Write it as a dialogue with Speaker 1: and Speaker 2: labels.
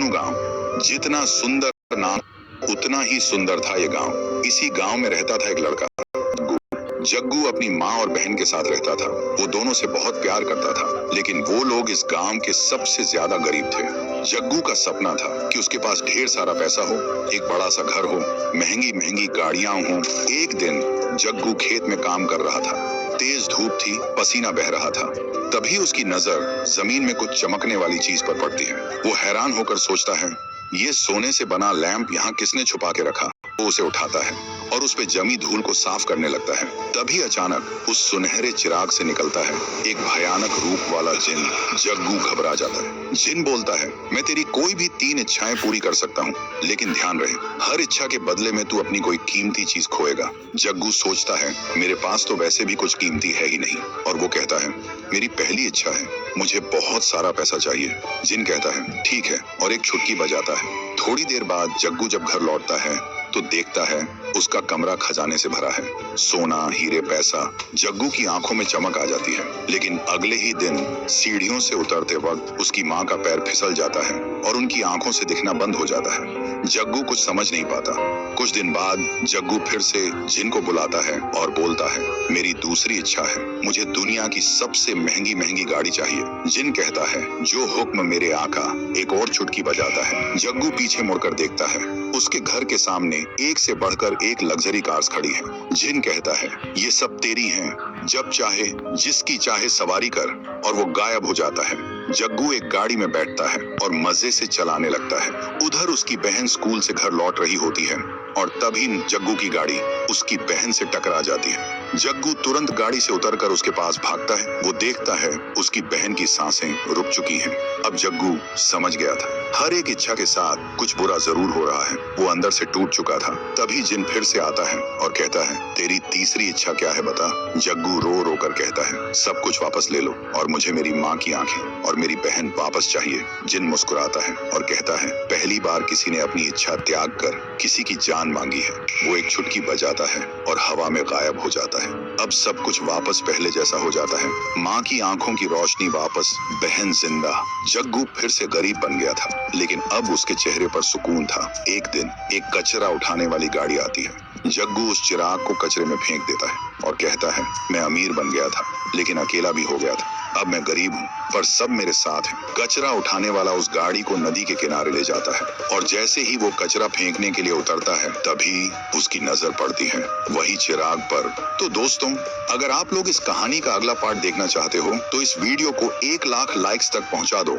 Speaker 1: गांव। जितना सुंदर नाम उतना ही सुंदर था ये गांव। इसी गांव में रहता था एक लड़का जग्गू। अपनी माँ और बहन के साथ रहता था। वो दोनों से बहुत प्यार करता था, लेकिन वो लोग इस गांव के सबसे ज्यादा गरीब थे। जग्गू का सपना था कि उसके पास ढेर सारा पैसा हो, एक बड़ा सा घर हो, महंगी महंगी गाड़ियां हो। एक दिन जग्गू खेत में काम कर रहा था। तेज धूप थी, पसीना बह रहा था। तभी उसकी नजर जमीन में कुछ चमकने वाली चीज पर पड़ती है। वो हैरान होकर सोचता है, ये सोने से बना लैंप यहाँ किसने छुपा के रखा। वो उसे उठाता है और उस पे जमी धूल को साफ करने लगता है। तभी अचानक उस सुनहरे चिराग से निकलता है एक भयानक रूप वाला जिन। जग्गू घबरा जाता है। जिन बोलता है, मैं तेरी कोई भी 3 इच्छाएं पूरी कर सकता हूँ, लेकिन ध्यान रहे, हर इच्छा के बदले में तू अपनी कोई कीमती चीज खोएगा। जग्गू सोचता है, मेरे पास तो वैसे भी कुछ कीमती है ही नहीं। और वो कहता है, मेरी पहली इच्छा है, मुझे बहुत सारा पैसा चाहिए। जिन कहता है, ठीक है, और एक छुटकी बजाता है। थोड़ी देर बाद जग्गू जब घर लौटता है तो देखता है उसका कमरा खजाने से भरा है, सोना, हीरे, पैसा। जग्गू की आंखों में चमक आ जाती है। लेकिन अगले ही दिन सीढ़ियों से उतरते वक्त उसकी माँ का पैर फिसल जाता है और उनकी आंखों से दिखना बंद हो जाता है। जग्गू कुछ समझ नहीं पाता। कुछ दिन बाद जग्गू फिर से जिन को बुलाता है और बोलता है, मेरी दूसरी इच्छा है, मुझे दुनिया की सबसे महंगी महंगी गाड़ी चाहिए। जिन कहता है, जो हुक्म मेरे आका। एक और चुटकी बजाता है। जग्गू पीछे मुड़कर देखता है। उसके घर के सामने एक से बढ़कर एक लग्जरी कार्स खड़ी हैं। जिन कहता है, ये सब तेरी हैं, जब चाहे जिसकी चाहे सवारी कर। और वो गायब हो जाता है। जग्गू एक गाड़ी में बैठता है और मजे से चलाने लगता है। उधर उसकी बहन स्कूल से घर लौट रही होती है और तभी जग्गू की गाड़ी उसकी बहन से टकरा जाती है। जग्गू तुरंत गाड़ी से उतरकर उसके पास भागता है। वो देखता है उसकी बहन की सांसें रुक चुकी हैं। अब जग्गू समझ गया था, हर एक इच्छा के साथ कुछ बुरा जरूर हो रहा है। वो अंदर से टूट चुका था। तभी जिन फिर से आता है और कहता है, तेरी तीसरी इच्छा क्या है बता। जग्गू रो रो कर कहता है, सब कुछ वापस ले लो और मुझे मेरी माँ की आंखें और मेरी बहन वापस चाहिए। जिन मुस्कुराता है और कहता है, पहली बार किसी ने अपनी इच्छा त्याग कर किसी की जान मांगी है। वो एक चुटकी बजाता है और हवा में गायब हो जाता है। अब सब कुछ वापस पहले जैसा हो जाता है। माँ की आंखों की रोशनी वापस, बहन जिंदा। जग्गू फिर से गरीब बन गया था, लेकिन अब उसके चेहरे पर सुकून था। एक दिन एक कचरा उठाने वाली गाड़ी आती है। जग्गू उस चिराग को कचरे में फेंक देता है और कहता है, मैं अमीर बन गया था, लेकिन अकेला भी हो गया था। अब मैं गरीब हूँ, पर सब मेरे साथ हैं। कचरा उठाने वाला उस गाड़ी को नदी के किनारे ले जाता है और जैसे ही वो कचरा फेंकने के लिए उतरता है, तभी उसकी नजर पड़ती है वही चिराग पर। तो दोस्तों, अगर आप लोग इस कहानी का अगला पार्ट देखना चाहते हो तो इस वीडियो को 1 लाख लाइक्स तक पहुंचा दो।